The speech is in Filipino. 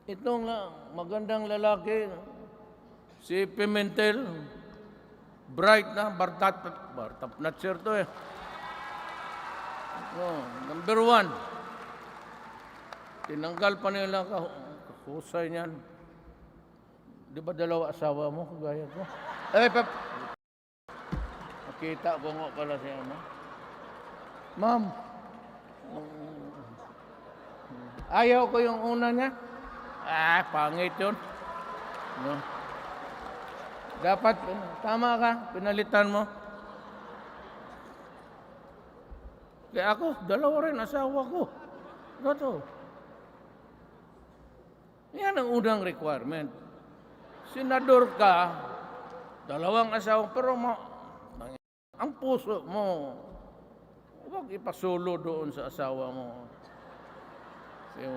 Itong magandang lalaki, si Pimentel, bright na, Bartap Natcher to eh. Oh, number 1. Tinanggal pa nila kahusay niyan. Di ba dalawa asawa mo, kagaya ko? Nakita ko nga pala siya, no? Ma'am, ayaw ko yung una niya. Pangit yun. No? Dapat, tama ka, pinalitan mo. Kaya ako, dalawa rin asawa ko. Ito. Yan ang unang requirement. Senador ka, dalawang asawa, pero ang puso mo, huwag ipasulo doon sa asawa mo. Kasi